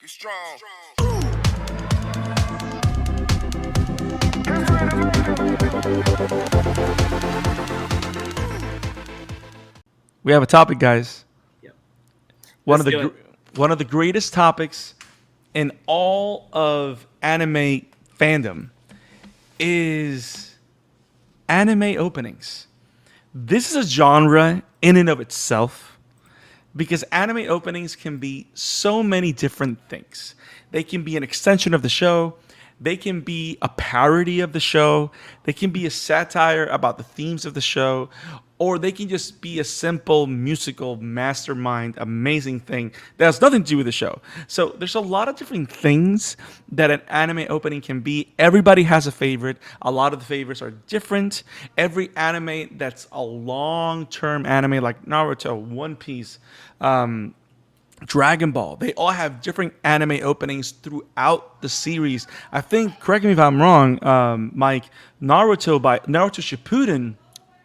Get strong. We have a topic, guys. Yep. One Let's of do one of the greatest topics in all of anime fandom is anime openings. This is a genre in and of itself because anime openings can be so many different things. They can be an extension of the show. They can be a parody of the show. They can be a satire about the themes of the show. Or they can just be a simple musical mastermind, amazing thing that has nothing to do with the show. So there's a lot of different things that an anime opening can be. Everybody has a favorite. A lot of the favorites are different. Every anime that's a long-term anime like Naruto, One Piece, Dragon Ball. They all have different anime openings throughout the series. I think, correct me if I'm wrong, Mike, Naruto Shippuden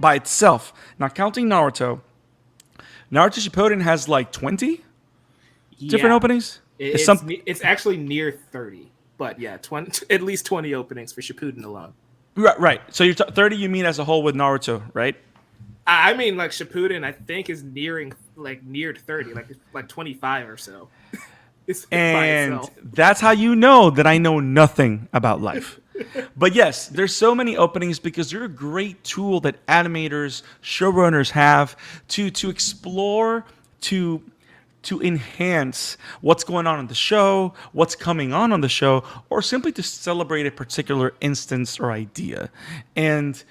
by itself, not counting Naruto Shippuden has like 20 different openings. It's actually near 30, but yeah, 20, at least 20 openings for Shippuden alone. Right. So you're 30. You mean as a whole with Naruto, right? I mean, like Shippuden, I think is near 30, like 25 or so. It's by And itself. that's how you know that I know nothing about life. But yes, there's so many openings because they're a great tool that animators, showrunners have to explore, to enhance what's going on in the show, what's coming on the show, or simply to celebrate a particular instance or idea. And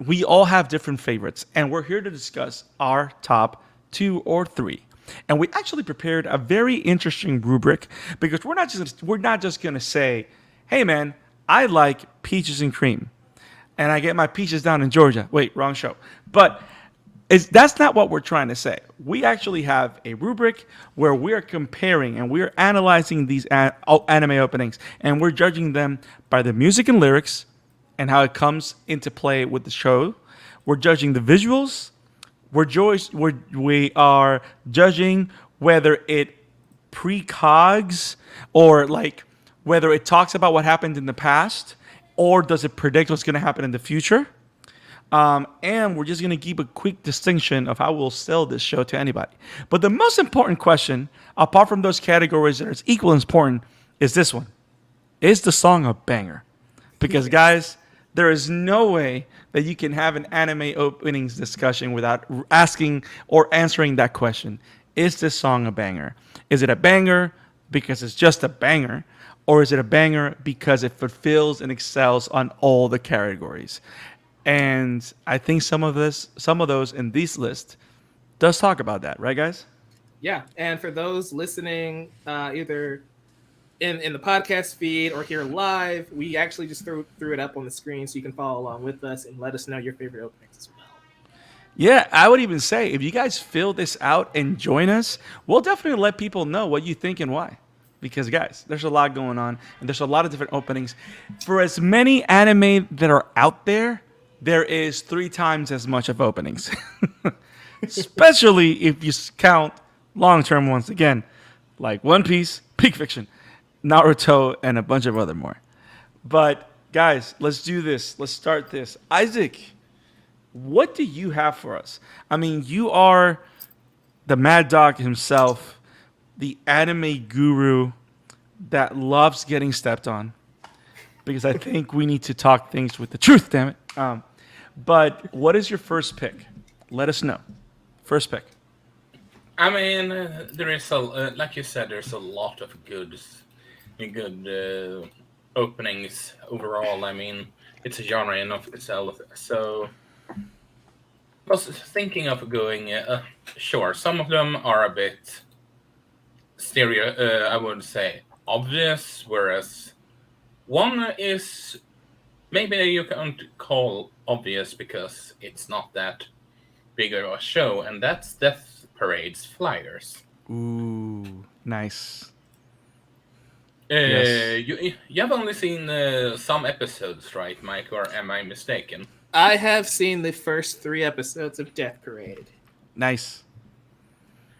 we all have different favorites, and we're here to discuss our top 2 or 3. And we actually prepared a very interesting rubric because we're not just gonna say, "Hey, man, I like peaches and cream, and I get my peaches down in Georgia." Wait, wrong show. But that's not what we're trying to say. We actually have a rubric where we are comparing and we are analyzing these anime openings, and we're judging them by the music and lyrics and how it comes into play with the show. We're judging the visuals. We are judging whether it precogs or like whether it talks about what happened in the past or does it predict what's going to happen in the future. And we're just going to keep a quick distinction of how we'll sell this show to anybody. But the most important question, apart from those categories that are equally important, is this one. Is the song a banger? Because, guys, there is no way that you can have an anime openings discussion without asking or answering that question. Is this song a banger? Is it a banger because it's just a banger? Or is it a banger because it fulfills and excels on all the categories? And I think some of those in this list does talk about that, right, guys? Yeah, and for those listening, either in the podcast feed or here live, we actually just threw it up on the screen so you can follow along with us and let us know your favorite openings as well. Yeah, I would even say if you guys fill this out and join us, we'll definitely let people know what you think and why. Because, guys, there's a lot going on and there's a lot of different openings. For as many anime that are out there, there is 3 times as much of openings. Especially if you count long-term ones, again, like One Piece, Peak Fiction, Naruto, and a bunch of other more. But, guys, let's do this. Let's start this. Isaac, what do you have for us? I mean, you are the Mad Dog himself, the anime guru that loves getting stepped on. Because I think we need to talk things with the truth, damn it. But what is your first pick? Let us know. First pick. I mean, there is like you said, there's a lot of good openings overall. I mean, it's a genre in of itself. So I was thinking of going. Sure, some of them are a bit I would say obvious, whereas one is maybe you can't call obvious because it's not that big of a show, and that's Death Parade's Flyers. Ooh, nice. Yes. You have only seen some episodes, right, Mike, or am I mistaken? I have seen the first 3 episodes of Death Parade. Nice.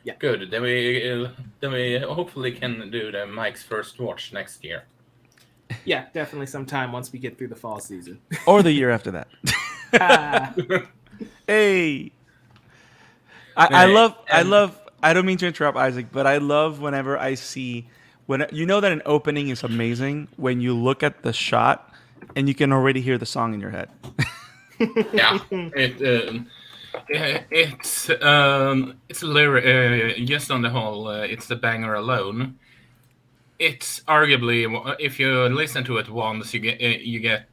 Yeah. Good. Then we hopefully can do the Mike's first watch next year. Yeah, definitely sometime once we get through the fall season. Or the year after that. Ah, Hey, And I love. I don't mean to interrupt, Isaac, but I love whenever I see when you know that an opening is amazing when you look at the shot and you can already hear the song in your head. yeah, it's lyric. Just on the whole, it's the banger alone. It's arguably, if you listen to it once, you get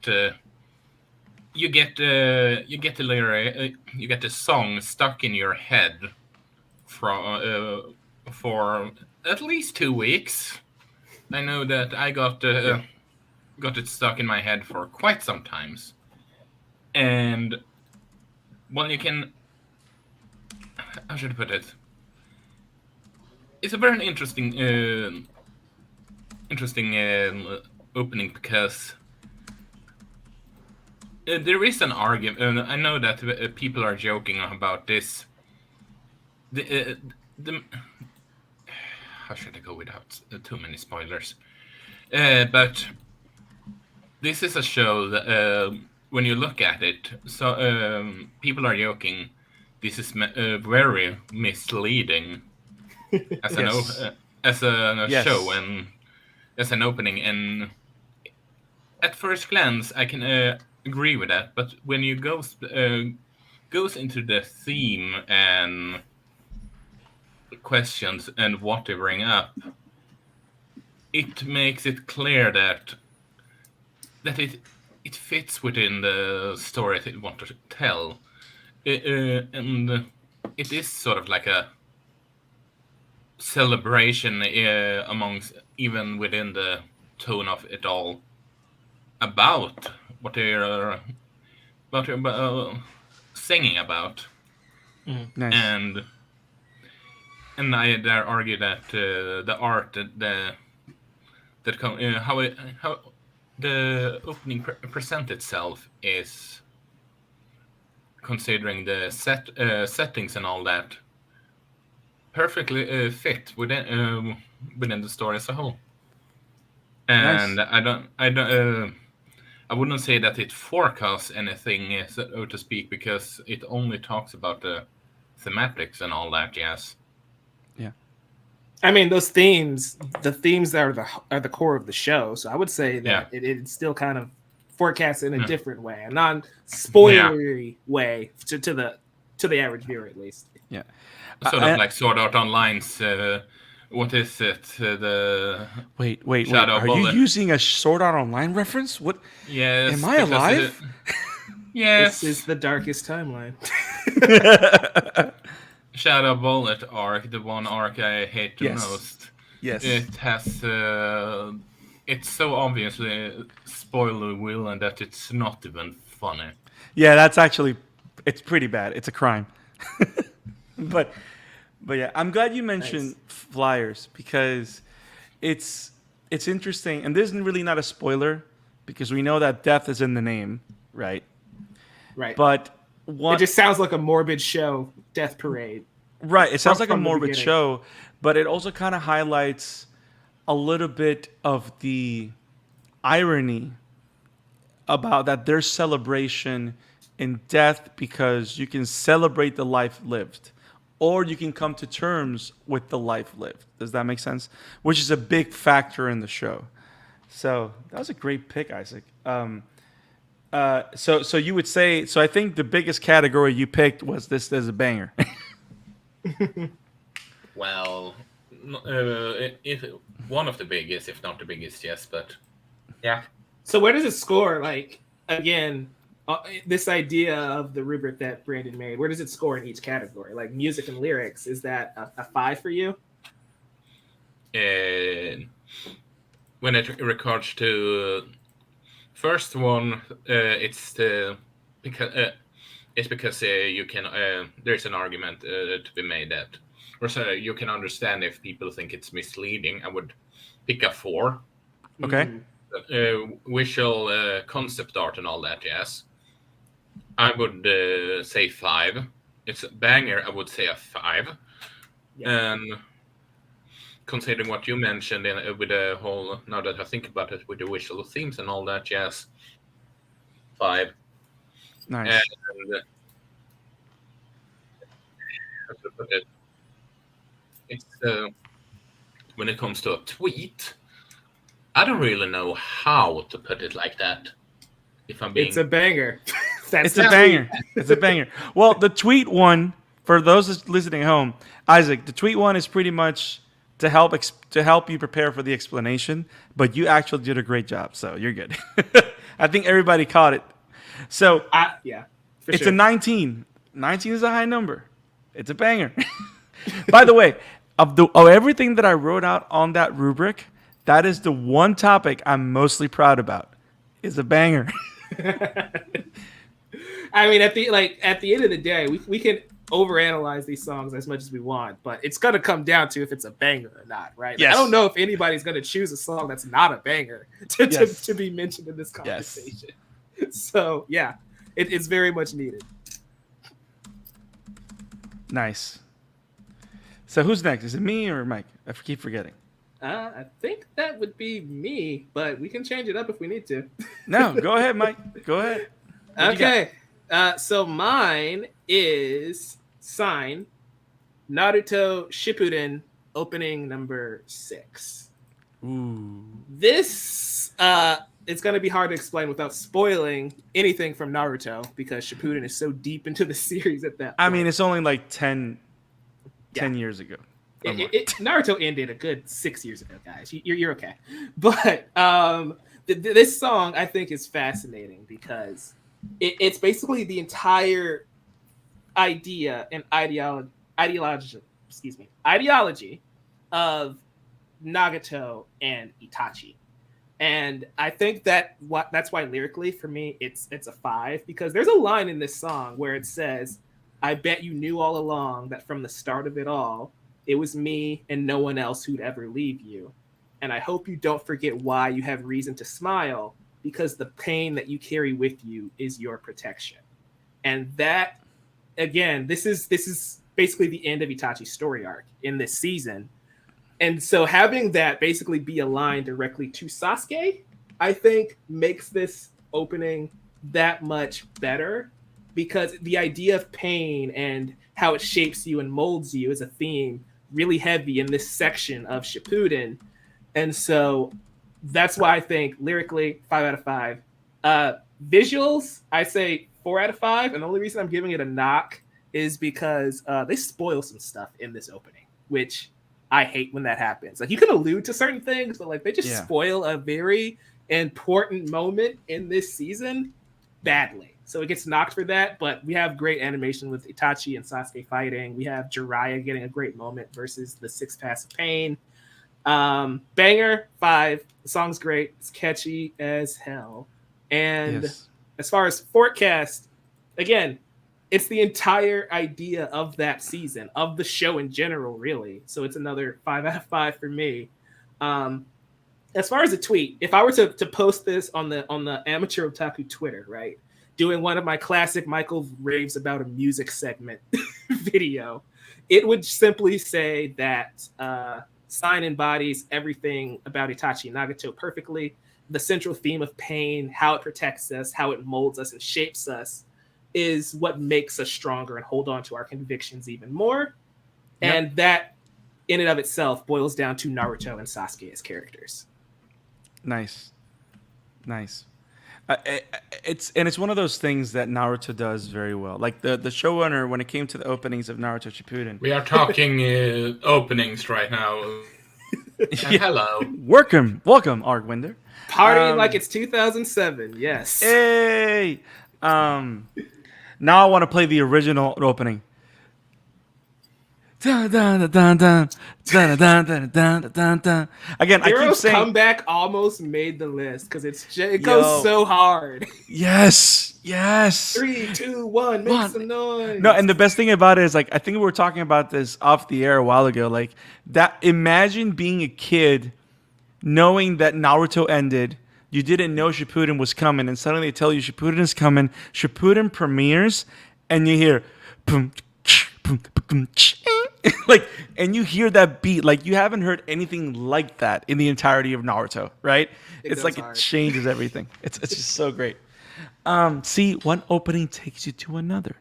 the lyric, you get the song stuck in your head for at least 2 weeks. I know that I got it stuck in my head for quite some times, and well, you can. How should I put it? It's a very interesting opening because there is an argument. I know that people are joking about this. The how should I go without too many spoilers? But this is a show that when you look at it, so people are joking. This is very misleading as an Yes. as a Yes. show and as an opening. And at first glance, I can agree with that. But when you goes into the theme and questions and what they bring up, it makes it clear that it fits within the story that it wants to tell, and it is sort of like a celebration amongst even within the tone of it all about what they're singing about, Nice. and I dare argue that the art how the opening present itself is, considering the settings and all that, perfectly fit within the story as a whole. And Nice. I wouldn't say that it forecasts anything, so to speak, because it only talks about the thematics and all that. Yes. Yeah. I mean, those themes, the themes that are the core of the show. So I would say that Yeah. it still kind of forecasts in a Yeah. different way, a non-spoilery way to the average viewer, at least. Yeah. Sort of like Sword Art Online's. What is it? The Wait. Shadow Are Bullet. you using a Sword Art Online reference? What? Yes. Am I because alive? Yes. This is the darkest timeline. Shadow Bullet arc, the one arc I hate the Yes. most. Yes. It has. It's so obviously spoiler villain that it's not even funny. Yeah, that's actually it's pretty bad. It's a crime. but yeah, I'm glad you mentioned flyers because it's interesting, and this isn't really not a spoiler because we know that death is in the name, right? Right. But it just sounds like a morbid show, Death Parade. Right. It sounds like a from the morbid beginning. show, but it also kind of highlights a little bit of the irony about that there's celebration in death because you can celebrate the life lived or you can come to terms with the life lived. Does that make sense? Which is a big factor in the show. So that was a great pick, Isaac. So you would say, so I think the biggest category you picked was this as a banger. Well, if one of the biggest, if not the biggest, yes, but yeah. So where does it score? Like, again, this idea of the rubric that Brandon made, where does it score in each category? Like music and lyrics, is that a 5 for you? When it regards to first one, it's because you can there's an argument to be made that, or so you can understand if people think it's misleading. I would pick a 4. Okay. Visual concept art and all that, yes. I would say 5. It's a banger. I would say a 5. Yeah. And considering what you mentioned with the whole, now that I think about it, with the visual themes and all that, yes, 5. Nice. And how to put it, it's when it comes to a tweet, I don't really know how to put it like that. If I'm being, It's a banger. It's a banger. It's a banger. Well, the tweet one, for those listening at home, Isaac, the tweet one is pretty much to help you prepare for the explanation, but you actually did a great job, so you're good. I think everybody caught it. So Yeah, it's a 19. 19 is a high number. It's a banger. By the way, of everything that I wrote out on that rubric, that is the one topic I'm mostly proud about. Is a banger. I mean, at the end of the day, we can overanalyze these songs as much as we want, but it's gonna come down to if it's a banger or not, right? Like, Yes. I don't know if anybody's gonna choose a song that's not a banger to be mentioned in this conversation. Yes. So yeah, it's very much needed. Nice. So who's next? Is it me or Mike? I keep forgetting. I think that would be me, but we can change it up if we need to. No, go ahead, Mike. Go ahead. Okay. So mine is Sign, Naruto Shippuden, opening number 6. Ooh. This it's going to be hard to explain without spoiling anything from Naruto because Shippuden is so deep into the series at that point. I mean, it's only like 10 years ago. Naruto ended a good 6 years ago, guys. You're okay. But this song, I think, is fascinating because it's basically the entire idea and ideology of Nagato and Itachi. And I think that's why lyrically for me it's a 5, because there's a line in this song where it says, "I bet you knew all along that from the start of it all, it was me and no one else who'd ever leave you. And I hope you don't forget why you have reason to smile, because the pain that you carry with you is your protection." And that, again, this is basically the end of Itachi's story arc in this season. And so having that basically be aligned directly to Sasuke, I think makes this opening that much better, because the idea of pain and how it shapes you and molds you is a theme really heavy in this section of Shippuden. And so that's why I think lyrically 5 out of 5. Visuals, I say 4 out of 5. And the only reason I'm giving it a knock is because they spoil some stuff in this opening, which I hate when that happens. Like, you can allude to certain things, but like they just spoil a very important moment in this season badly. So it gets knocked for that, but we have great animation with Itachi and Sasuke fighting. We have Jiraiya getting a great moment versus the 6 Paths of Pain. Banger, 5. The song's great. It's catchy as hell. And as far as forecast, again, it's the entire idea of that season, of the show in general, really. So it's another 5 out of 5 for me. As far as a tweet, if I were to post this on the Amateur Otaku Twitter, right, doing one of my classic Michael raves about a music segment video, it would simply say that Sign embodies everything about Itachi and Nagato perfectly. The central theme of pain, how it protects us, how it molds us and shapes us, is what makes us stronger and hold on to our convictions even more. Yep. And that, in and of itself, boils down to Naruto and Sasuke as characters. Nice. It's one of those things that Naruto does very well. Like the showrunner, when it came to the openings of Naruto Shippuden. We are talking openings right now. Hello. Welcome, Argwinder. Party like it's 2007. Yes. Hey. Now I want to play the original opening. Dun, dun, dun, dun, dun, dun, dun, dun, dun, dun, dun. Again, Hero's I keep saying comeback almost made the list because it goes so hard. Yes. 3, 2, 1, make some noise. No, and the best thing about it is, like, I think we were talking about this off the air a while ago. Like, that, imagine being a kid knowing that Naruto ended. You didn't know Shippuden was coming, and suddenly they tell you Shippuden is coming. Shippuden premieres, and you hear, boom, boom, boom, like, and you hear that beat, like you haven't heard anything like that in the entirety of Naruto, right? It's goes like hard. it changes everything. It's just so great. See, one opening takes you to another.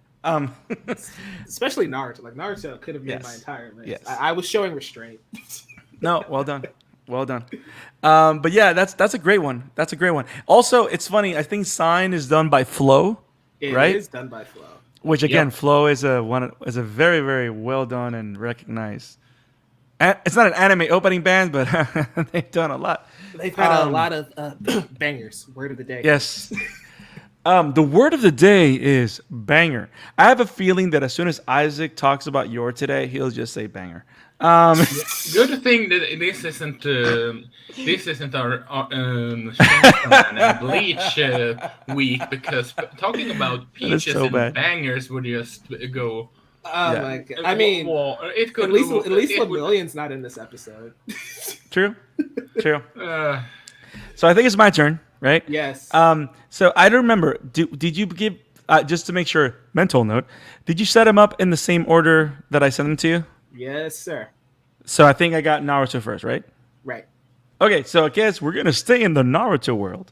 Especially Naruto. Like Naruto could have made Yes. my entire list. Yes. I was showing restraint. No, well done. Well done. But yeah, that's a great one. That's a great one. Also, it's funny. I think Sign is done by Flow, It right? is done by Flow. Which again, Yep. Flow is a very very well done and recognized. It's not an anime opening band, but they've done a lot. They've had a lot of bangers. Word of the day. Yes. The word of the day is banger. I have a feeling that as soon as Isaac talks about your today, he'll just say banger. Good thing that this isn't our Shaman and Bleach week, because talking about peaches so and bad. bangers would just go. Oh Yeah. my god. I mean, it could at least go, it would- Lemillion's not in this episode. True. True. uh, So I think it's my turn, right? Yes. So I don't remember. Did you give just to make sure? Mental note. Did you set them up in the same order that I sent them to you? Yes, sir. So I think I got Naruto first, right? Right. Okay, so I guess we're gonna stay in the Naruto world.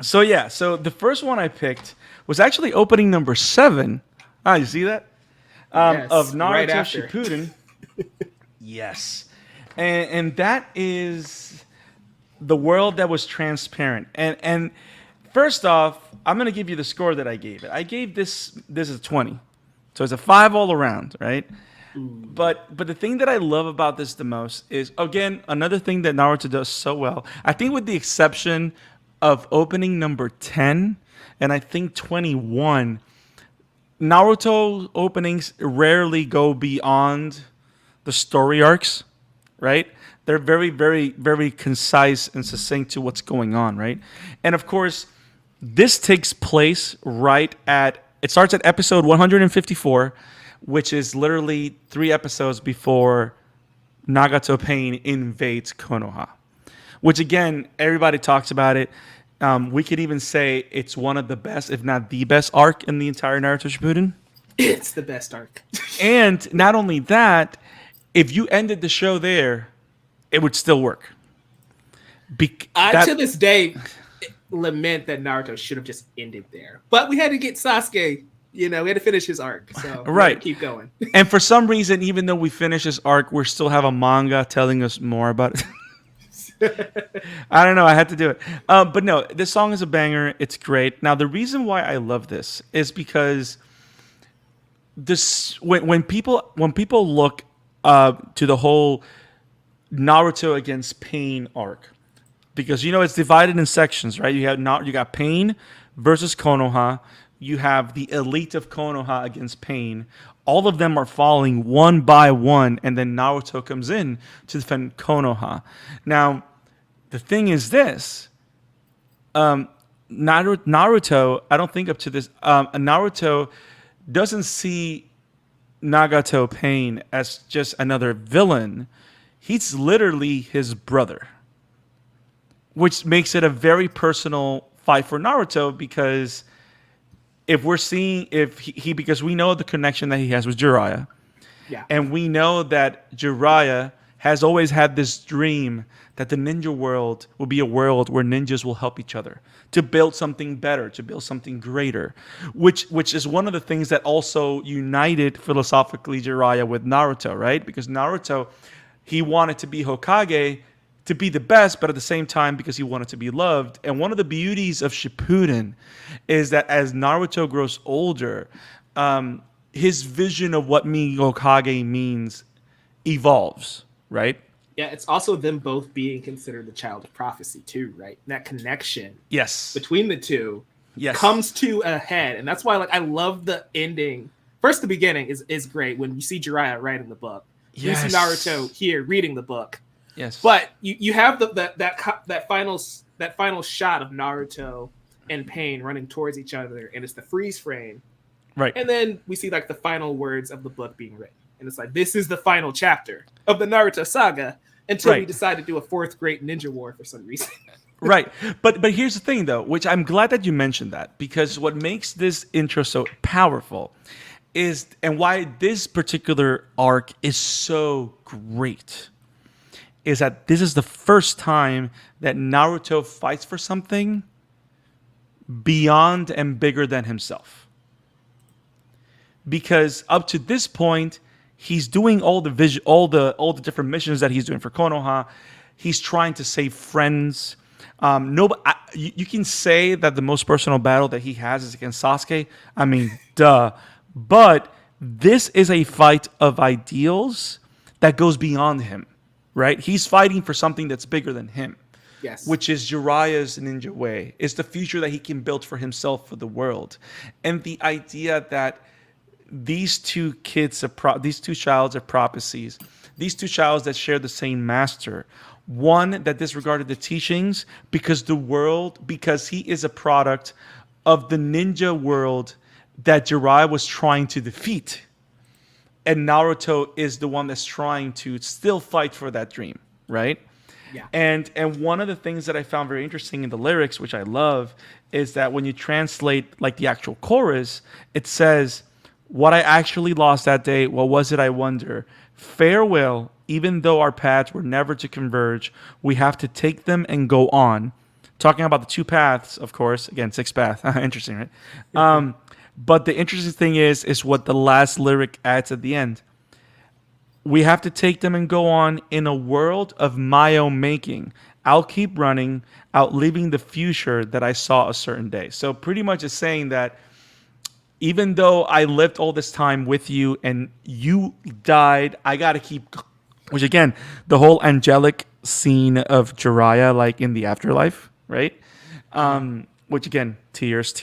So yeah, so the first one I picked was actually opening number 7. Ah, you see that? Yes, Of Naruto right after. Shippuden. Yes, and that is the world that was transparent. And first off, I'm gonna give you the score that I gave it. I gave this is 20, so it's a 5 all around, right? But the thing that I love about this the most is, again, another thing that Naruto does so well. I think with the exception of opening number 10 and I think 21, Naruto openings rarely go beyond the story arcs, right? They're very, very, very concise and succinct to what's going on, right? And of course, this takes place it starts at episode 154, which is literally 3 episodes before Nagato Pain invades Konoha. Which again, everybody talks about it. We could even say it's one of the best, if not the best arc in the entire Naruto Shippuden. It's the best arc. And not only that, if you ended the show there, it would still work. I to this day lament that Naruto should have just ended there. But we had to get Sasuke. We had to finish his arc. So we Right. had to keep going. And for some reason, even though we finish this arc, we still have a manga telling us more about it. I don't know. I had to do it. But no, this song is a banger. It's great. Now, the reason why I love this is because when people look to the whole Naruto against Pain arc, because it's divided in sections, right? You got Pain versus Konoha. You have the elite of Konoha against Pain. All of them are falling one by one, and then Naruto comes in to defend Konoha. Now, the thing is this. Naruto, I don't think up to this, Naruto doesn't see Nagato Pain as just another villain. He's literally his brother, which makes it a very personal fight for Naruto, because because we know the connection that he has with Jiraiya, Yeah. and we know that Jiraiya has always had this dream that the ninja world will be a world where ninjas will help each other to build something better, to build something greater, which is one of the things that also united philosophically Jiraiya with Naruto, right? Because Naruto, he wanted to be Hokage, to be the best, but at the same time, because he wanted to be loved. And one of the beauties of Shippuden is that as Naruto grows older, his vision of what being Hokage means evolves, right? Yeah, it's also them both being considered the child of prophecy too, right? That connection Yes. between the two Yes. comes to a head. And that's why I love the ending. First, the beginning is great when you see Jiraiya writing the book. Yes. You see Naruto here reading the book. Yes. But you have that final shot of Naruto and Pain running towards each other, and it's the freeze frame. right. And then we see the final words of the book being written. And it's this is the final chapter of the Naruto saga, until we Right. decide to do a 4th Great Ninja War for some reason. Right. But here's the thing, though, which I'm glad that you mentioned that, because what makes this intro so powerful is, and why this particular arc is so great, is that this is the first time that Naruto fights for something beyond and bigger than himself. Because up to this point, he's doing all the different missions that he's doing for Konoha. He's trying to save friends. You can say that the most personal battle that he has is against Sasuke. I mean, duh. But this is a fight of ideals that goes beyond him, right? He's fighting for something that's bigger than him. Yes. Which is Jiraiya's ninja way. It's the future that he can build for himself, for the world. And the idea that these two kids, these two childs of prophecies, these two childs that share the same master, one that disregarded the teachings because he is a product of the ninja world that Jiraiya was trying to defeat. And Naruto is the one that's trying to still fight for that dream, right? Yeah. And one of the things that I found very interesting in the lyrics, which I love, is that when you translate like the actual chorus, it says, "What I actually lost that day, what was it, I wonder? Farewell, even though our paths were never to converge, we have to take them and go on." Talking about the two paths, of course. Again, six paths. Interesting, right? But the interesting thing is what the last lyric adds at the end. "We have to take them and go on in a world of my own making. I'll keep running, outliving the future that I saw a certain day." So pretty much it's saying that even though I lived all this time with you and you died, I got to keep... Which again, the whole angelic scene of Jiraiya, like in the afterlife, right? Which again, tears.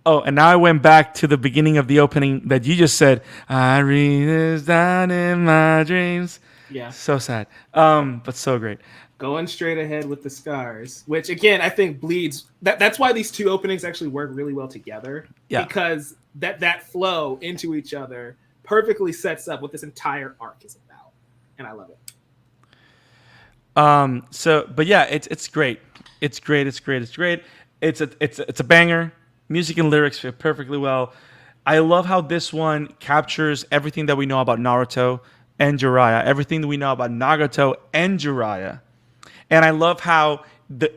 Oh, and now I went back to the beginning of the opening that you just said. "I read this down in my dreams." Yeah. So sad, but so great. Going straight ahead with the scars, which again I think bleeds. That's why these two openings actually work really well together. Yeah. Because that flow into each other perfectly sets up what this entire arc is about, and I love it. But yeah, it's great. It's great. It's a banger. Music and lyrics fit perfectly well. I love how this one captures everything that we know about Naruto and Jiraiya, everything that we know about Nagato and Jiraiya. And I love how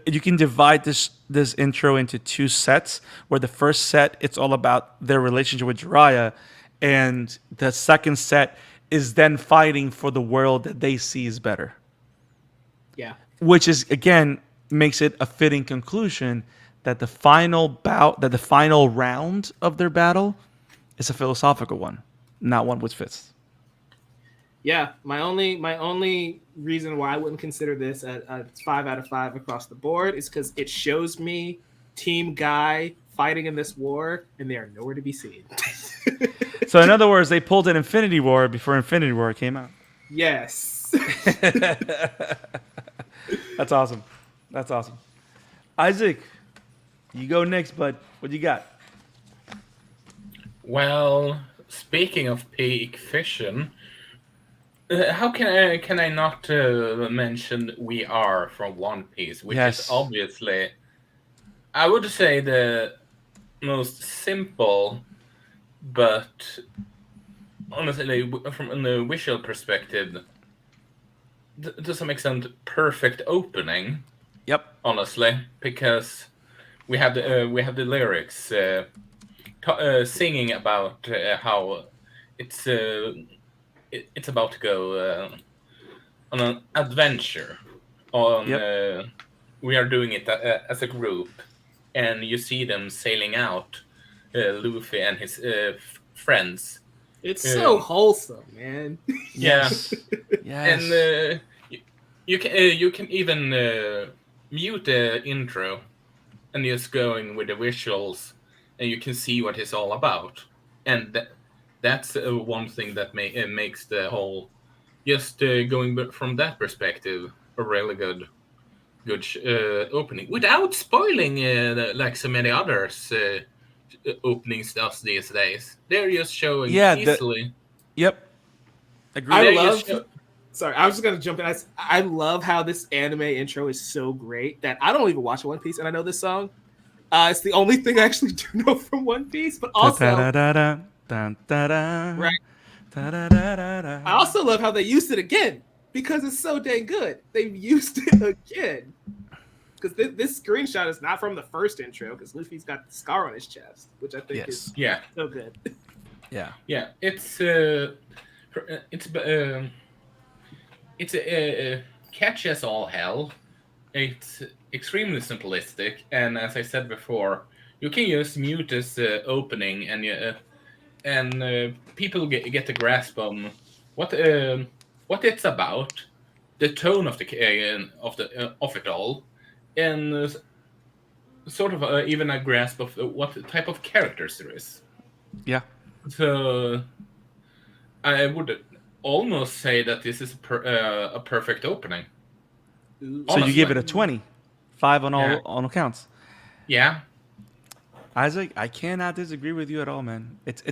you can divide this intro into two sets, where the first set, it's all about their relationship with Jiraiya, and the second set is then fighting for the world that they see is better. Yeah. Which is, again, makes it a fitting conclusion that the final round of their battle is a philosophical one, not one with fists. Yeah, my only reason why I wouldn't consider this a 5 out of 5 across the board is because it shows me Team Guy fighting in this war, and they are nowhere to be seen. So in other words, they pulled an Infinity War before Infinity War came out. Yes. That's awesome. Isaac, you go next, bud. What you got? Well, speaking of peak fiction, how can I not mention We Are from One Piece, which Yes. is obviously, I would say, the most simple, but honestly, from a visual perspective, to some extent, perfect opening. Yep. Honestly, because we have the lyrics singing about how it's about to go on an adventure. We are doing it as a group, and you see them sailing out, Luffy and his friends. It's so wholesome, man. Yes. Yes. And you can even mute the intro and just going with the visuals, and you can see what it's all about. And that's one thing that makes the whole, just going from that perspective, a really good opening without spoiling like so many others openings does these days. They're just showing easily. Yep. Agreed. Sorry, I was just gonna jump in. I love how this anime intro is so great that I don't even watch One Piece and I know this song. It's the only thing I actually do know from One Piece, but also right. I also love how they used it again because it's so dang good. They've used it again. Because this screenshot is not from the first intro, because Luffy's got the scar on his chest, which I think is so good. Yeah. It's catchy as all hell. It's extremely simplistic, and as I said before, you can just mute this opening, and people get a grasp on what it's about, the tone of it all, and sort of even a grasp of what type of characters there is. Yeah. So I would almost say that this is a perfect opening. So you give it a 20, 5 on all accounts. Yeah. Isaac, I cannot disagree with you at all, man. It's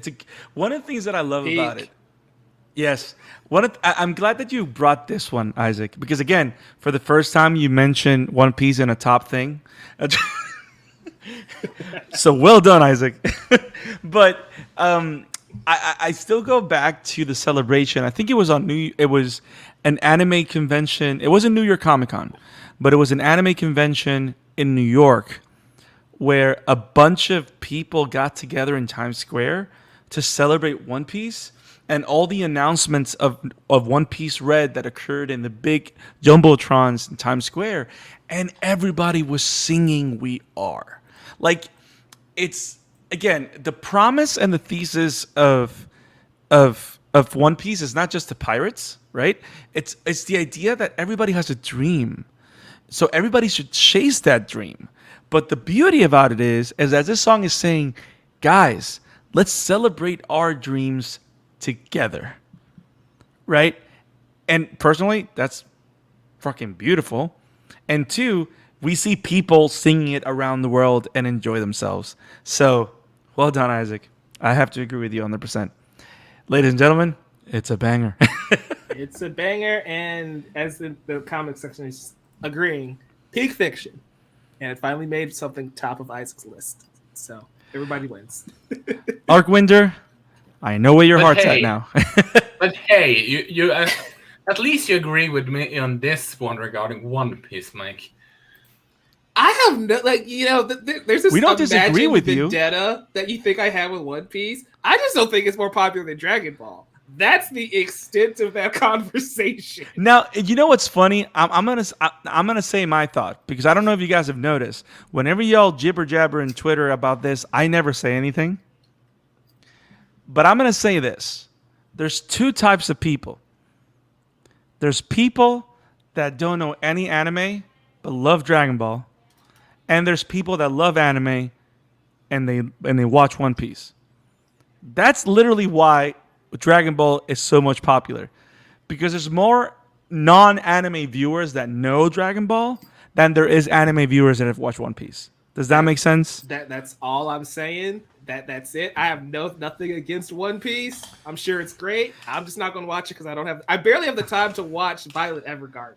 one of the things that I love about it. Yes, I'm glad that you brought this one, Isaac, because again, for the first time, you mentioned One Piece in a top thing. So well done, Isaac. But I still go back to the celebration. I think it was it was an anime convention. It wasn't New York Comic Con, but it was an anime convention in New York where a bunch of people got together in Times Square to celebrate One Piece, and all the announcements of One Piece Red that occurred in the big jumbotrons in Times Square, and everybody was singing "We Are." Like, it's again the promise and the thesis of One Piece is not just the pirates, right? It's the idea that everybody has a dream, so everybody should chase that dream. But the beauty about it is as this song is saying, guys, let's celebrate our dreams together, right? And personally, that's fucking beautiful. And two, we see people singing it around the world and enjoy themselves. So, well done, Isaac. I have to agree with you 100%. Ladies and gentlemen, it's a banger. It's a banger, and as the comic section is agreeing, peak fiction. And it finally made something top of Isaac's list. So, everybody wins. Arcwinder, I know where your heart's at now. But hey, you at least you agree with me on this one regarding One Piece, Mike. I have no, there's this we don't disagree with vendetta that you think I have with One Piece. I just don't think it's more popular than Dragon Ball. That's the extent of that conversation. Now, you know what's funny? I'm gonna say my thought, because I don't know if you guys have noticed. Whenever y'all jibber jabber in Twitter about this, I never say anything. But I'm gonna say this: there's two types of people. There's people that don't know any anime but love Dragon Ball, and there's people that love anime and they watch One Piece. That's literally why Dragon Ball is so much popular, because there's more non-anime viewers that know Dragon Ball than there is anime viewers that have watched One Piece. Does that make sense? That's all I'm saying. That's it. I have nothing against One Piece. I'm sure it's great. I'm just not going to watch it because I barely have the time to watch Violet Evergarden.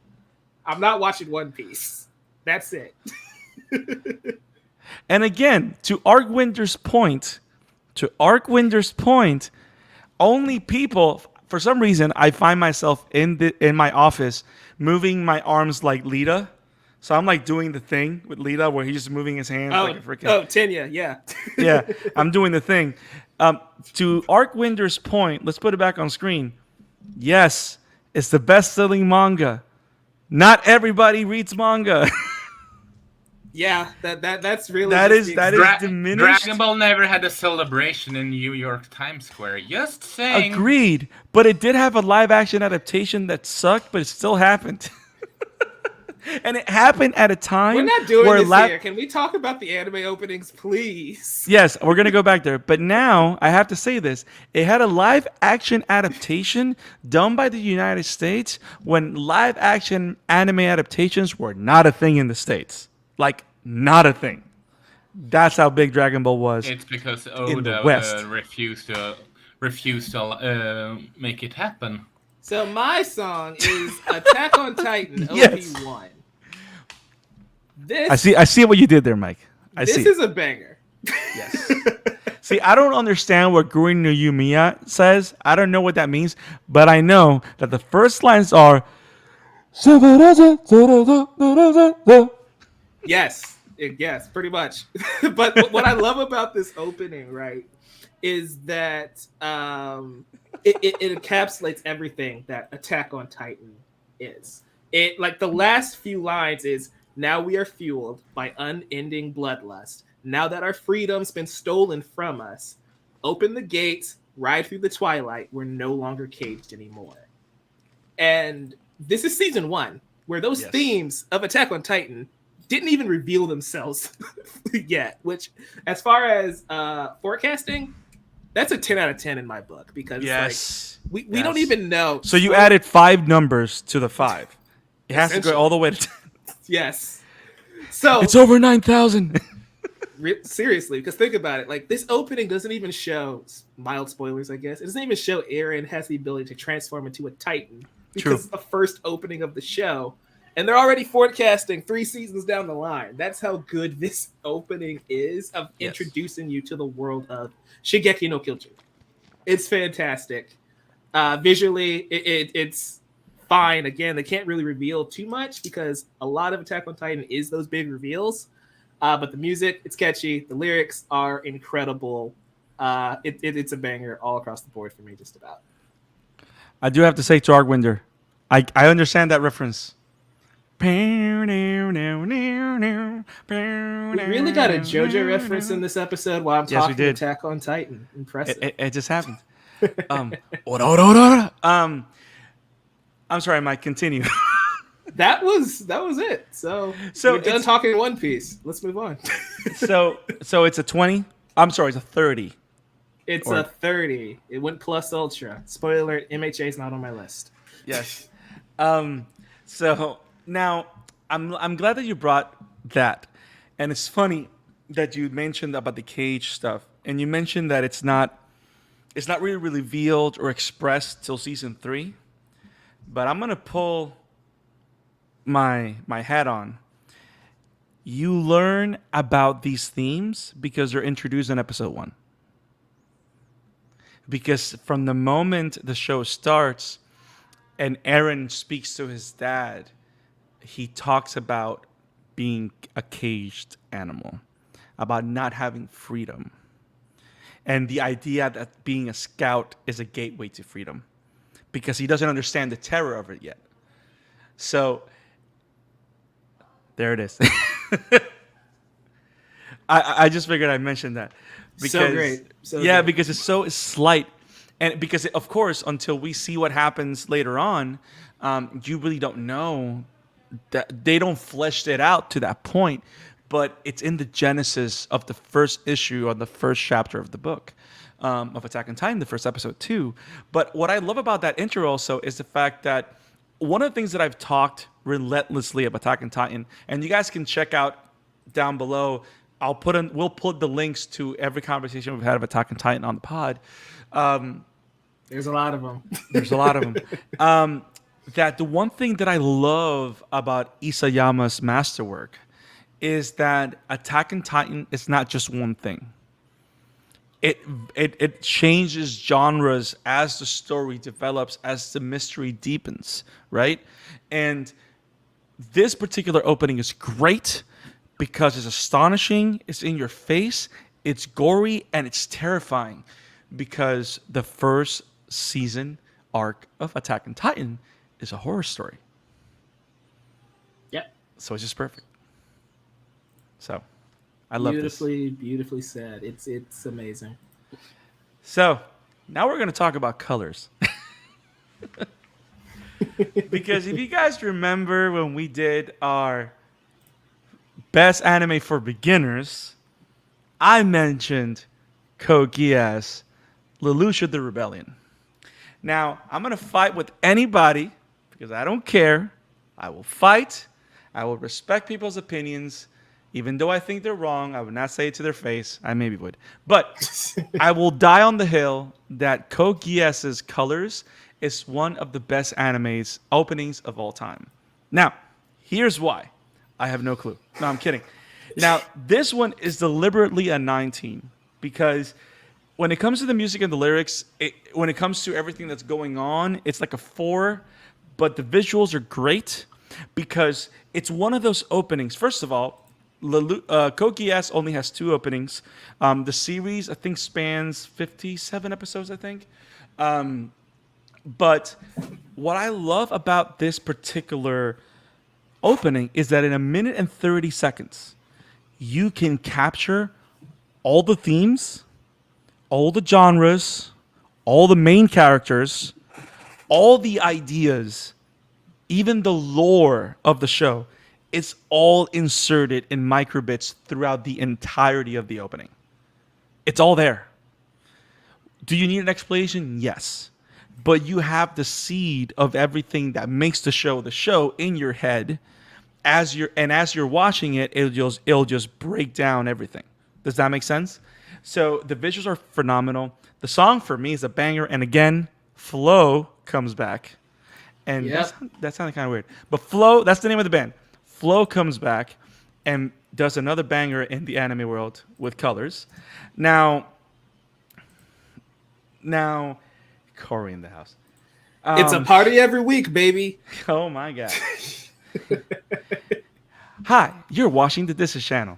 I'm not watching One Piece. That's it. And again, to Arkwinder's point, only people, for some reason, I find myself in my office moving my arms like Lita. So I'm like doing the thing with Lita where he's just moving his hands like a freaking... Oh, Tenya, yeah. Yeah, I'm doing the thing. To Arkwinder's point, let's put it back on screen. Yes, it's the best-selling manga. Not everybody reads manga. Yeah, that's really... That is diminished. Dragon Ball never had a celebration in New York Times Square. Just saying. Agreed. But it did have a live-action adaptation that sucked, but it still happened. And it happened at a time... We're not doing this here. Can we talk about the anime openings, please? Yes, we're going to go back there. But now, I have to say this. It had a live-action adaptation done by the United States when live-action anime adaptations were not a thing in the States. Like, not a thing. That's how big Dragon Ball was. It's because Oda refused to make it happen. So my song is Attack on Titan OP1. Yes. I see what you did there, Mike. I This see. is a banger. Yes. See, I don't understand what Guri no Yumiya says. I don't know what that means, but I know that the first lines are. Yes, pretty much. But what I love about this opening, right, is that it encapsulates everything that Attack on Titan is. It like the last few lines is now we are fueled by unending bloodlust. Now that our freedom's been stolen from us, open the gates, ride through the twilight. We're no longer caged anymore. And this is season 1, where those Yes. themes of Attack on Titan didn't even reveal themselves yet. Which, as far as forecasting, that's a 10 out of 10 in my book because Yes. like we don't even know. So you added 5 numbers to the 5. It has to go Essentially. all the way to 10. Yes. So It's over 9,000. seriously, because think about it. Like this opening doesn't even show mild spoilers, I guess. It doesn't even show Eren has the ability to transform into a Titan because True. it's the first opening of the show, and they're already forecasting 3 seasons down the line. That's how good this opening is of Yes. introducing you to the world of Shingeki no Kyojin. It's fantastic. Visually, it's fine. Again, they can't really reveal too much because a lot of Attack on Titan is those big reveals. But the music, it's catchy. The lyrics are incredible. It's a banger all across the board for me, just about. I do have to say to Argwinder, I understand that reference. We We really got a JoJo reference in this episode while I'm Yes, we talking did. Attack on Titan. Impressive. It just happened. Ora. I'm sorry, Mike. Continue. That was it. So we're done talking One Piece. Let's move on. so it's a 20. I'm sorry, it's a 30. It's a 30. It went plus ultra. Spoiler alert, MHA is not on my list. Yes. So now I'm glad that you brought that, and it's funny that you mentioned about the cage stuff, and you mentioned that it's not really revealed or expressed till season 3. But I'm gonna pull my hat on. You learn about these themes because they're introduced in episode 1. Because from the moment the show starts and Eren speaks to his dad, he talks about being a caged animal, about not having freedom, and the idea that being a scout is a gateway to freedom because he doesn't understand the terror of it yet. So there it is. I just figured I'd mention that. Because, So great. Because it's so slight. And because, of course, until we see what happens later on, you really don't know. That they don't flesh it out to that point. But it's in the genesis of the first issue or the first chapter of the book of Attack on Titan, the first episode too. But what I love about that intro also is the fact that one of the things that I've talked relentlessly about Attack on Titan, and you guys can check out down below. We'll put the links to every conversation we've had of Attack on Titan on the pod. There's a lot of them. There's a lot of them. That the one thing that I love about Isayama's masterwork is that Attack on Titan is not just one thing. It changes genres as the story develops, as the mystery deepens, right? And this particular opening is great because it's astonishing, it's in your face, it's gory, and it's terrifying because the first season arc of Attack on Titan is a horror story. Yep. So it's just perfect. So I love this. Beautifully said. It's amazing. So now we're going to talk about colors. Because if you guys remember when we did our best anime for beginners, I mentioned Code Geass, Lelouch the Rebellion. Now, I'm going to fight with anybody because I don't care. I will fight. I will respect people's opinions. Even though I think they're wrong, I would not say it to their face. I maybe would. But I will die on the hill that Code Geass's colors is one of the best anime's openings of all time. Now, here's why. I have no clue. No, I'm kidding. Now, this one is deliberately a 19 because when it comes to the music and the lyrics, when it comes to everything that's going on, it's like a 4, but the visuals are great because it's one of those openings. First of all, Code Geass only has 2 openings. The series, I think, spans 57 episodes, I think. But what I love about this particular opening is that in a minute and 30 seconds, you can capture all the themes, all the genres, all the main characters, all the ideas, even the lore of the show. It's all inserted in microbits throughout the entirety of the opening. It's all there. Do you need an explanation? Yes. But you have the seed of everything that makes the show in your head. As you're watching it, it'll just break down everything. Does that make sense? So the visuals are phenomenal. The song for me is a banger, and again, Flo comes back, and that sounded kind of weird. But Flo, that's the name of the band. Flo comes back and does another banger in the anime world with colors. Now, Corey in the house. It's a party every week, baby. Oh my god. Hi, you're watching the This Is channel.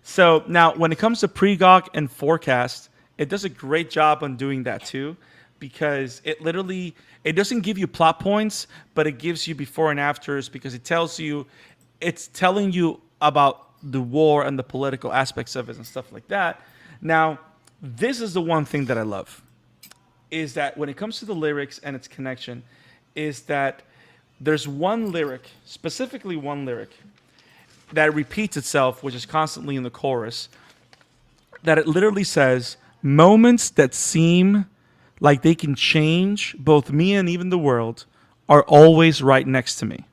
So now, when it comes to pregog and forecast, it does a great job on doing that too, because it doesn't give you plot points, but it gives you before and afters because it's telling you about the war and the political aspects of it and stuff like that. Now, this is the one thing that I love, is that when it comes to the lyrics and its connection, is that there's one lyric, specifically one lyric, that repeats itself, which is constantly in the chorus, that it literally says, moments that seem like they can change both me and even the world are always right next to me.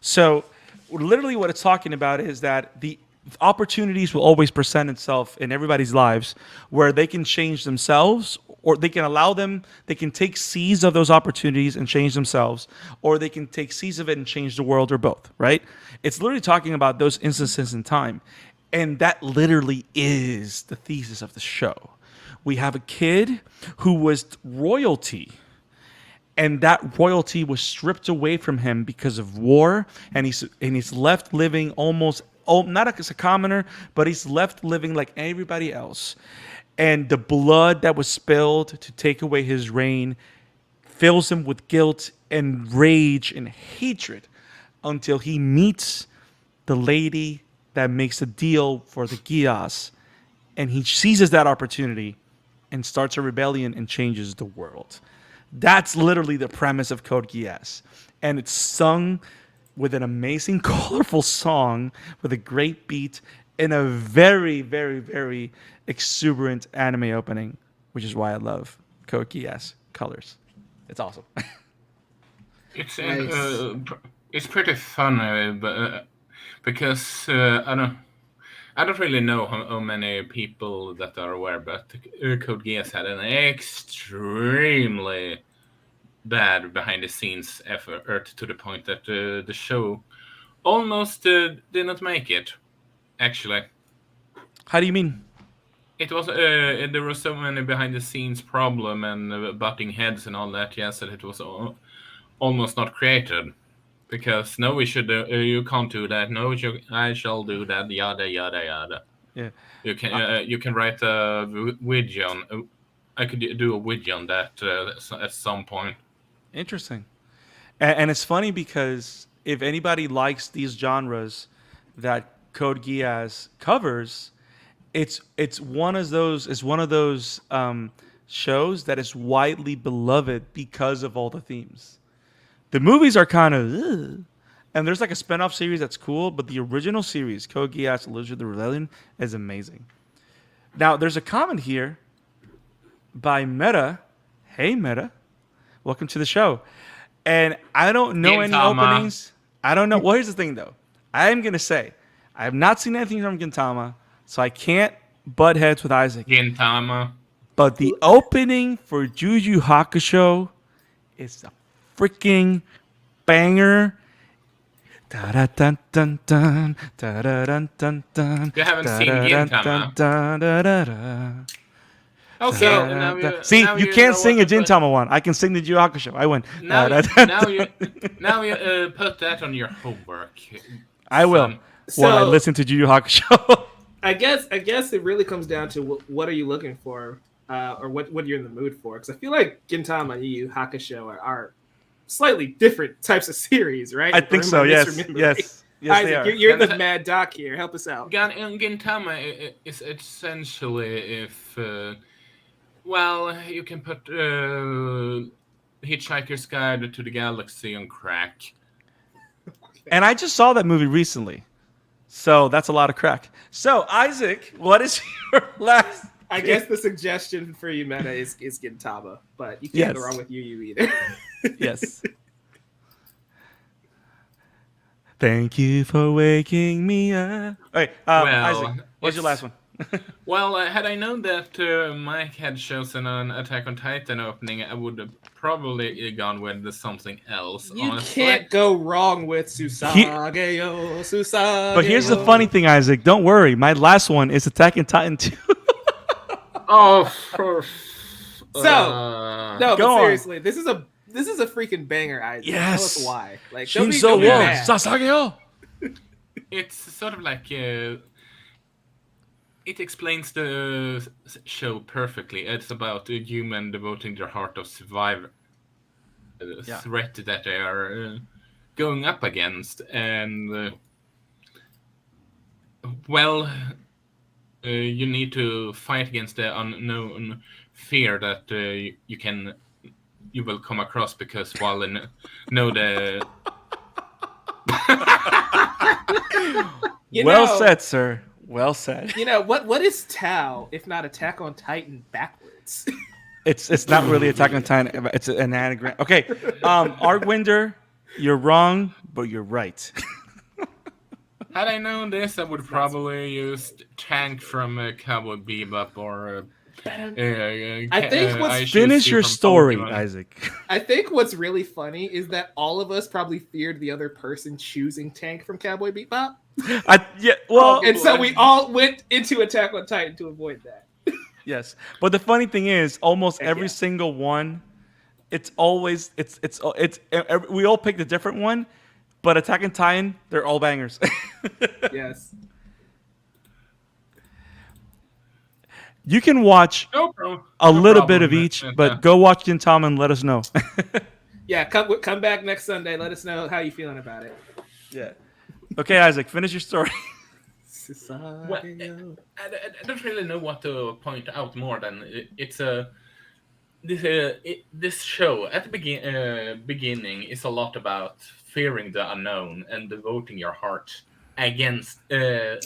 So literally what it's talking about is that the opportunities will always present itself in everybody's lives where they can change themselves, or they can take seeds of those opportunities and change themselves, or they can take seeds of it and change the world, or both, right? It's literally talking about those instances in time. And that literally is the thesis of the show. We have a kid who was royalty, and that royalty was stripped away from him because of war, and he's left living not as a commoner, but he's left living like everybody else. And the blood that was spilled to take away his reign fills him with guilt and rage and hatred until he meets the lady that makes a deal for the Geass. And he seizes that opportunity and starts a rebellion and changes the world. That's literally the premise of Code Geass. And it's sung with an amazing, colorful song with a great beat in a very, very, very exuberant anime opening, which is why I love Code Geass colors. It's awesome. It's it's pretty fun, because I don't really know how many people that are aware, but Code Geass had an extremely bad behind the scenes effort to the point that the show almost did not make it. Actually, How do you mean? it was there were so many behind the scenes problem and butting heads and all that. Yes, that it was almost not created because no, we should you can't do that. No, I shall do that. Yada yada yada. Yeah. You can write a widget on. I could do a widget on that at some point. Interesting. And it's funny because if anybody likes these genres that Code Geass covers, it's one of those shows that is widely beloved because of all the themes. The movies are kind of, and there's like a spinoff series that's cool, but the original series, Code Geass: Illusion of the Rebellion, is amazing. Now, there's a comment here by Meta. Hey, Meta. Welcome to the show. And I don't know any openings. I don't know. Well, here's the thing, though. I am going to say, I have not seen anything from Gintama, so I can't butt heads with Isaac. Gintama. But the opening for Juju Hakusho is a freaking banger. Da-da-dun-dun-dun, da-da-dun-dun-dun, You haven't seen Gintama. da-da-dun-dun-dun-da-da. Okay, So- See, now you can't know sing a what to put- Gintama one. I can sing the Yu Yu Hakusho. I win. Now, Da-da-dun-dun. now you put that on your homework. I will. son. When I So- listen to Yu Yu Hakusho. I guess it really comes down to what are you looking for, or what you're in the mood for. Because I feel like Gintama and Yu Yu Hakusho are slightly different types of series, right? I think Or am so. Yes. misremembering? Yes. Yes, Isaac, they are. you're the mad doc here. Help us out. Gintama is essentially if, well, you can put Hitchhiker's Guide to the Galaxy on crack. And I just saw that movie recently. So that's a lot of crack. So, Isaac, what is your last? I guess the suggestion for you, Meta, is Gintama, but you can't go Yes. wrong with Yu Yu either. Yes. Thank you for waking me up. Okay, Well, Isaac, what's your last one? Well, had I known that Mike had chosen an Attack on Titan opening, I would have probably gone with something else. You honestly. can't go wrong with Sasageyou. Sasageyou. But here's the funny thing, Isaac. Don't worry. My last one is Attack on Titan 2. Oh, No, Go but on. seriously, this is a freaking banger, Isaac. Yes. Tell us why. Like, don't be Shinzo wo mad. Sasageyou. it's sort of like it explains the show perfectly. It's about a human devoting their heart of survival, Yeah. threat that they are going up against, and well, you need to fight against the unknown fear that you will come across because while know the Well know- said, sir. Well said. You know what is Tao if not Attack on Titan backwards? It's not really Attack on Titan. It's an anagram. Okay, Argwinder, you're wrong, but you're right. Had I known this, I would probably use Tank from Cowboy Bebop or. I think what's- Finish your story, Isaac. I think what's really funny is that all of us probably feared the other person choosing Tank from Cowboy Bebop, Well, and so we all went into Attack on Titan to avoid that. yes. But the funny thing is, almost Heck every yeah. single one, it's always we all picked a different one, but Attack on Titan, they're all bangers. Yes. You can watch No problem. a No little problem. bit of each, but go watch Gintama and let us know. Yeah, come back next Sunday. Let us know how you feeling about it. Yeah. Okay, Isaac, finish your story. Well, I don't really know what to point out more than it's a this show at the beginning is a lot about fearing the unknown and devoting your heart against to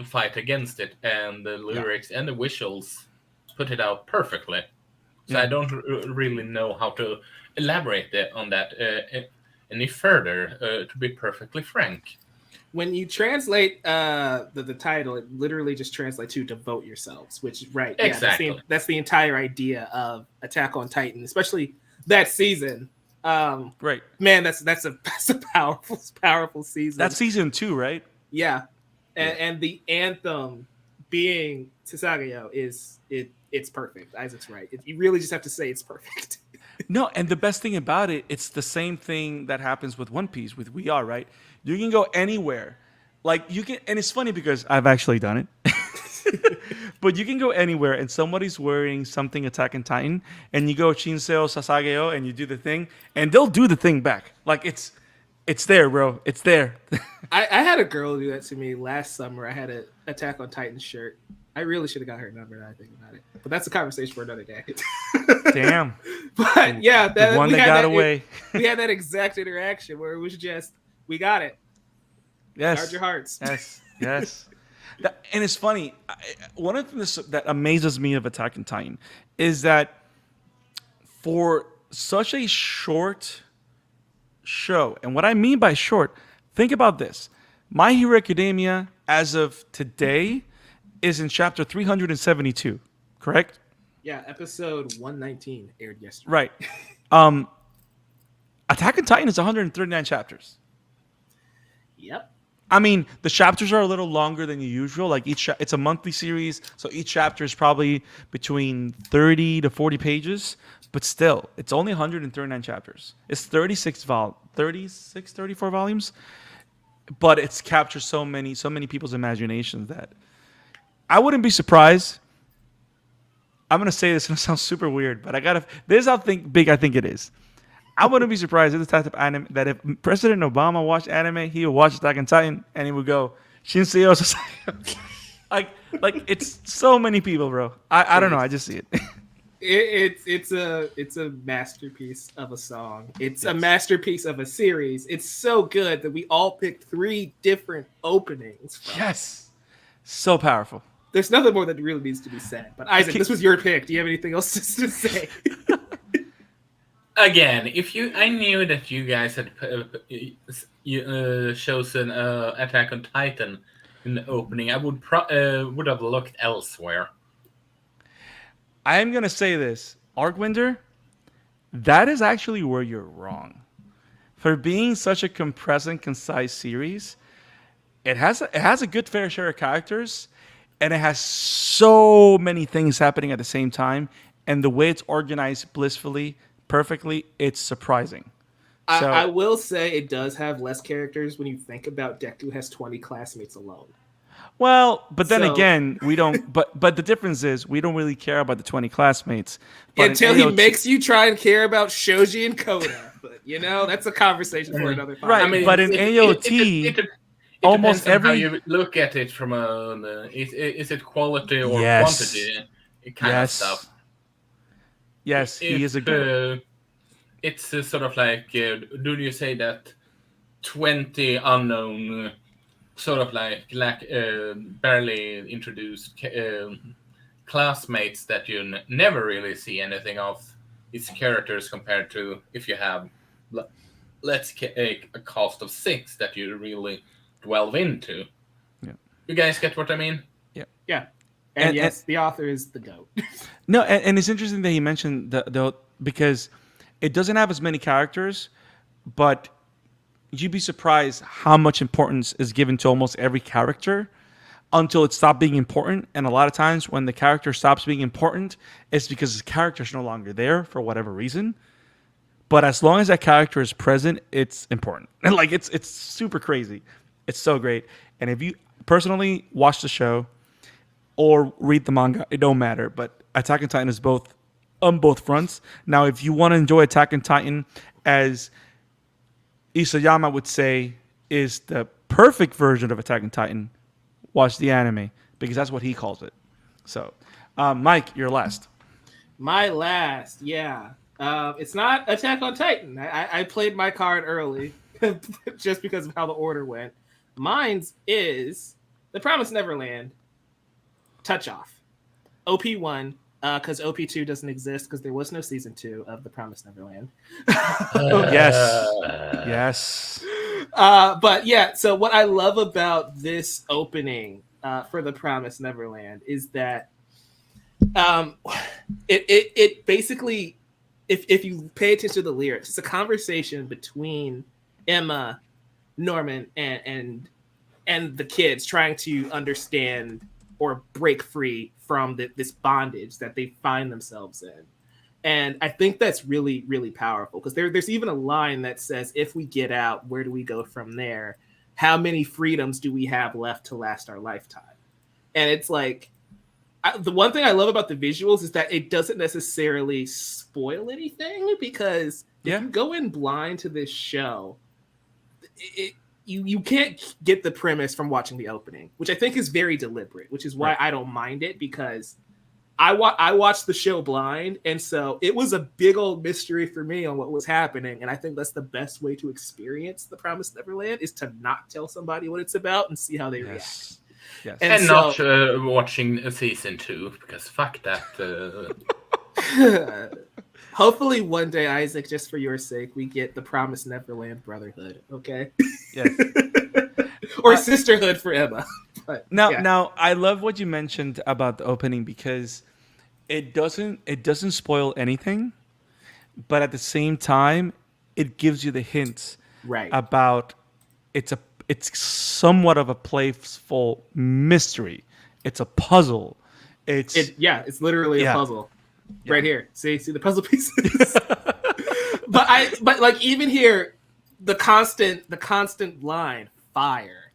fight against it, and the lyrics and the visuals put it out perfectly. So I don't really know how to elaborate on that any further. To be perfectly frank. When you translate the title, it literally just translates to "devote yourselves," which right, yeah, Exactly. that's the entire idea of Attack on Titan, especially that season. Right. Man, that's a powerful season. That's season 2, right? yeah, and the anthem being Sasageyou it's perfect. Isaac's right. You really just have to say it's perfect. No, and the best thing about it, it's the same thing that happens with One Piece, with We Are, right? You can go anywhere. Like, you can, and it's funny because I've actually done it. But you can go anywhere and somebody's wearing something Attack on Titan, and you go Shinseo Sasageo and you do the thing, and they'll do the thing back. Like, it's there, bro. It's there. I had a girl do that to me last summer. I had a Attack on Titan shirt. I really should have got her number now I think about it. But that's a conversation for another day. Damn. But yeah, The one we that had got away. We had that exact interaction where it was just, we got it. Guard Yes. your hearts. Yes. Yes. And it's funny. One of the things that amazes me of Attack on Titan is that for such a short show, and what I mean by short, think about this. My Hero Academia, as of today, is in chapter 372, correct? Yeah, episode 119 aired yesterday. Right. Attack on Titan is 139 chapters. Yep. I mean, the chapters are a little longer than usual. Like it's a monthly series, so each chapter is probably between 30 to 40 pages. But still, it's only 139 chapters. It's 34 volumes. But it's captured so many people's imaginations that I wouldn't be surprised. I'm gonna say this and it sounds super weird, but this is how big I think it is. I wouldn't be surprised if the type of anime that if President Obama watched anime, he would watch Attack on Titan and he would go Shinzo Sasageyou. like it's so many people, bro. I don't know. I just see it. It's a masterpiece of a song. It's a masterpiece of a series. It's so good that we all picked 3 different openings. Yes, so powerful. There's nothing more that really needs to be said. But Isaac, this was your pick. Do you have anything else to say? Again, I knew that you guys had chosen Attack on Titan in the opening, I would have looked elsewhere. I'm gonna say this, Argwinder, that is actually where you're wrong. For being such a compressed and concise series, it has a good fair share of characters, and it has so many things happening at the same time, and the way it's organized blissfully, perfectly, it's surprising. So, I will say it does have less characters when you think about Deku has 20 classmates alone. well, but then again, we don't. But the difference is we don't really care about the 20 classmates but until he makes you try and care about Shoji and Koda. But that's a conversation for another time. Right, I mean, but in AOT, it almost every every how you look at it from is it quality or Yes. quantity kind of stuff. Yes, he is a good. It's sort of like, do you say that 20 unknown, sort of like barely introduced classmates that you never really see anything of its characters compared to if you have, let's take a cast of 6 that you really delve into. Yeah. You guys get what I mean? Yeah. And yes, the author is the GOAT. No, and it's interesting that he mentioned the because it doesn't have as many characters, but you'd be surprised how much importance is given to almost every character until it stopped being important. And a lot of times when the character stops being important, it's because the character's no longer there for whatever reason. But as long as that character is present, it's important. And like it's super crazy. It's so great. And if you personally watch the show or read the manga, it don't matter. But Attack on Titan is both on both fronts. Now, if you want to enjoy Attack on Titan, as Isayama would say, is the perfect version of Attack on Titan, watch the anime, because that's what he calls it. So, Mike, you're last. My last, yeah. It's not Attack on Titan. I played my card early just because of how the order went. Mine's is The Promised Neverland, Touch Off. OP1, because OP2 doesn't exist because there was no season 2 of The Promised Neverland. Yes. But yeah, so what I love about this opening for The Promised Neverland is that it basically, if you pay attention to the lyrics, it's a conversation between Emma, Norman, and the kids trying to understand or break free from this bondage that they find themselves in. And I think that's really, really powerful because there's even a line that says, if we get out, where do we go from there? How many freedoms do we have left to last our lifetime? And it's like, the one thing I love about the visuals is that it doesn't necessarily spoil anything, because if you go in blind to this show, you can't get the premise from watching the opening, which I think is very deliberate, which is why I don't mind it, because I watched the show blind, and so it was a big old mystery for me on what was happening, and I think that's the best way to experience The Promised Neverland, is to not tell somebody what it's about and see how they react. Yes. And not watching season 2, because fuck that. Hopefully one day, Isaac, just for your sake, we get The Promised Neverland Brotherhood, okay? Yes. Or Sisterhood for Emma. But, now, I love what you mentioned about the opening, because it doesn't spoil anything, but at the same time, it gives you the hints about it's it's somewhat of a playful mystery. It's a puzzle. It's literally a puzzle. Yeah. Right here. See the puzzle pieces. but like even here, the constant line, fire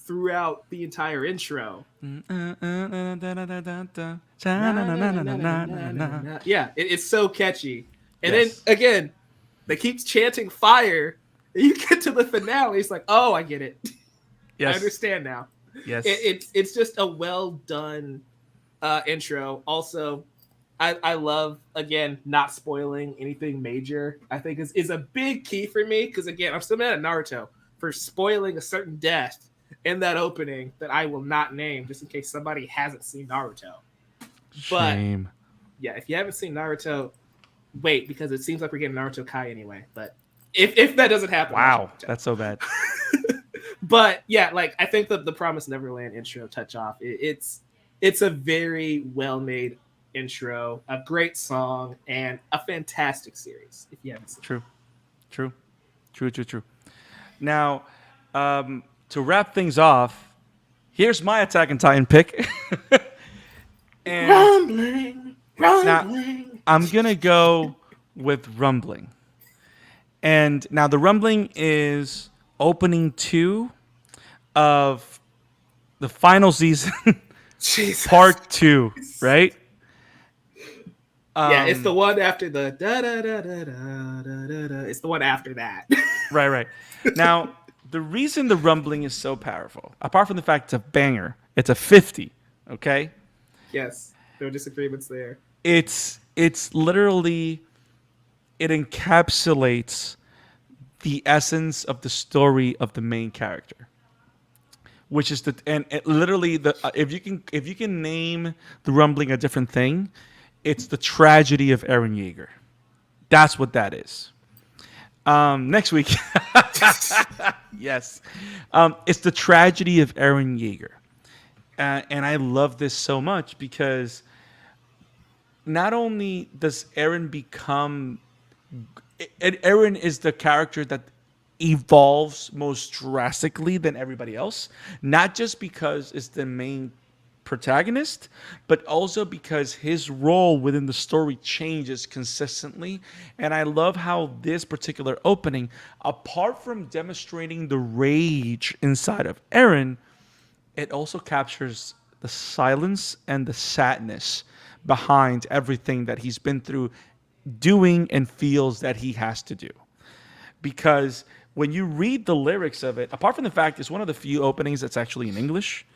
throughout the entire intro. Yeah, it's so catchy. And then again, they keep chanting fire. And you get to the finale, it's like, oh, I get it. Yes. I understand now. Yes. It's just a well done intro. Also, I love, again, not spoiling anything major. I think is a big key for me because, again, I'm still mad at Naruto for spoiling a certain death in that opening that I will not name just in case somebody hasn't seen Naruto. Shame. But yeah, if you haven't seen Naruto, wait, because it seems like we're getting Naruto Kai anyway. But if that doesn't happen, wow, that's so bad. But yeah, like I think the Promised Neverland intro touch off. It's a very well made intro, a great song, and a fantastic series. If you haven't seen True. Now, to wrap things off, here's my Attack on Titan pick. And rumbling. Now, I'm gonna go with Rumbling. And now the Rumbling is opening 2 of the final season, Jesus. part 2, right? Yeah, it's the one after the da da da da da da da. It's the one after that. Right. Now, the reason the Rumbling is so powerful, apart from the fact it's a banger, it's a 50, okay? Yes, no disagreements there. It's literally, it encapsulates the essence of the story of the main character, which is literally if you can name the Rumbling a different thing, it's the tragedy of Eren Yeager. That's what that is. Next week, yes, it's the tragedy of Eren Yeager, and I love this so much because not only does Eren become, Eren is the character that evolves most drastically than everybody else, not just because it's the main protagonist, but also because his role within the story changes consistently. And I love how this particular opening, apart from demonstrating the rage inside of Eren, it also captures the silence and the sadness behind everything that he's been through doing and feels that he has to do. Because when you read the lyrics of it, apart from the fact it's one of the few openings that's actually in English,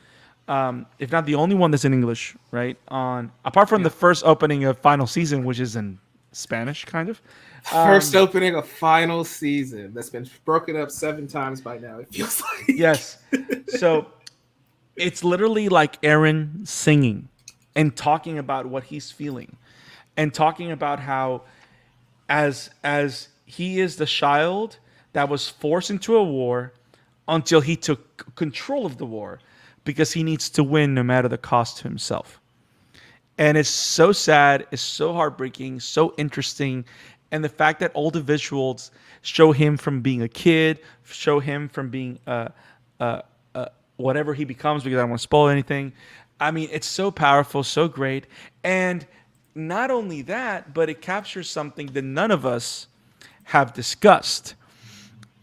if not the only one that's in English, right? Apart from the first opening of Final Season, which is in Spanish, kind of. First opening of Final Season that's been broken up 7 times by now, it feels like. Yes. So it's literally like Eren singing and talking about what he's feeling and talking about how as he is the child that was forced into a war until he took control of the war because he needs to win no matter the cost to himself. And it's so sad, it's so heartbreaking, so interesting. And the fact that all the visuals show him from being a kid, show him from being whatever he becomes, because I don't want to spoil anything. I mean, it's so powerful, so great. And not only that, but it captures something that none of us have discussed.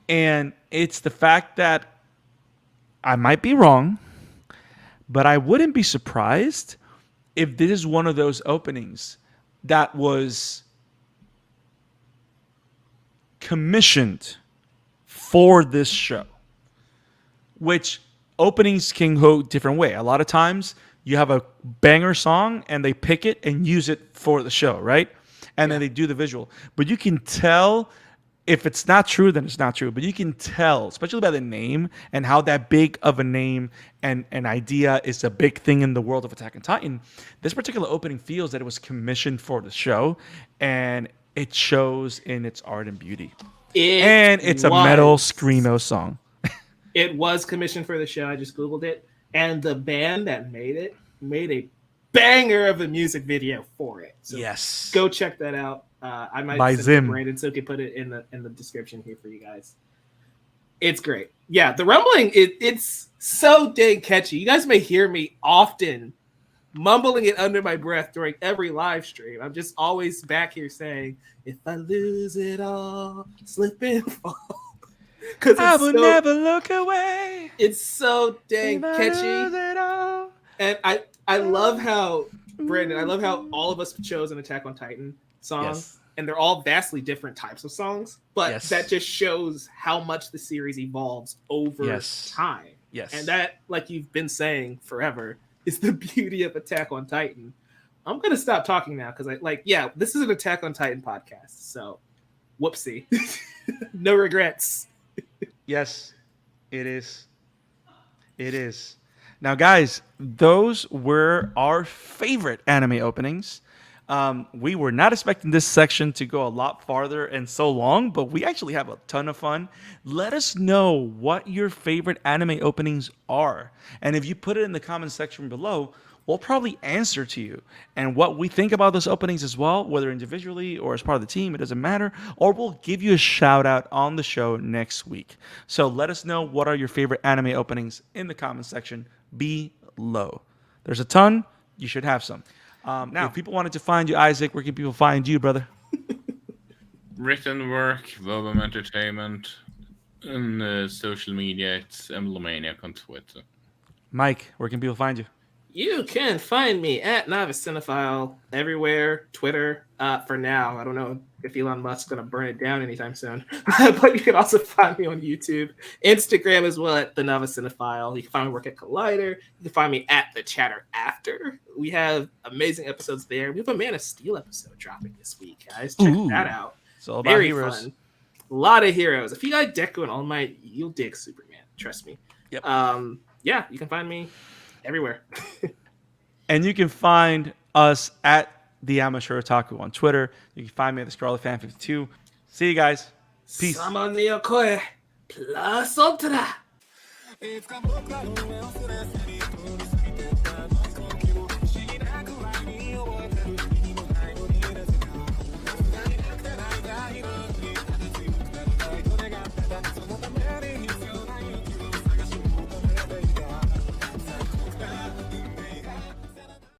And it's the fact that I might be wrong, but I wouldn't be surprised if this is one of those openings that was commissioned for this show, which openings can go different way. A lot of times you have a banger song and they pick it and use it for the show, right? And then they do the visual. But you can tell, if it's not true, then it's not true. But you can tell, especially by the name and how that big of a name and an idea is a big thing in the world of Attack on Titan. This particular opening feels that it was commissioned for the show, and it shows in its art and beauty. It's a metal screamo song. It was commissioned for the show. I just Googled it. And the band that made it made a banger of a music video for it. So yes. Go check that out. I might by send it Zim. to Brandon so he can put it in the description here for you guys. It's great. Yeah, the rumbling, it's so dang catchy. You guys may hear me often mumbling it under my breath during every live stream. I'm just always back here saying, if I lose it all, slip and fall. Because I will never look away. It's so dang If I catchy. lose it all. And I love how, Brandon, I love how all of us chose an Attack on Titan song. Yes. And they're all vastly different types of songs. But Yes. that just shows how much the series evolves over Yes. time. Yes. And that, like you've been saying forever, is the beauty of Attack on Titan. I'm gonna stop talking now because this is an Attack on Titan podcast. So, whoopsie, no regrets. Yes, it is. It is. Now, guys, those were our favorite anime openings. We were not expecting this section to go a lot farther and so long, but we actually have a ton of fun. Let us know what your favorite anime openings are. And if you put it in the comment section below, we'll probably answer to you. And what we think about those openings as well, whether individually or as part of the team, it doesn't matter. Or we'll give you a shout out on the show next week. So let us know what are your favorite anime openings in the comment section below. There's a ton. You should have some. Now, if people wanted to find you, Isaac, where can people find you, brother? Written work, Vobam Entertainment, and social media, it's Emblemaniac on Twitter. Mike, where can people find you? You can find me at Novice Cinephile everywhere, Twitter. For now, I don't know if Elon Musk's gonna burn it down anytime soon, but you can also find me on YouTube, Instagram as well at the Novice Cinephile. You can find me work at Collider. You can find me at the Chatter After. We have amazing episodes there. We have a Man of Steel episode dropping this week, guys. Check that out. It's all about Very heroes. fun. A lot of heroes. If you like Deku and All Might, you'll dig Superman. Trust me. Yep. Yeah, you can find me everywhere. And you can find us at the Amateur Otaku on Twitter. You can find me at the Scarlet Fan 52. See you guys. Peace. Sama ni koe plus ultra.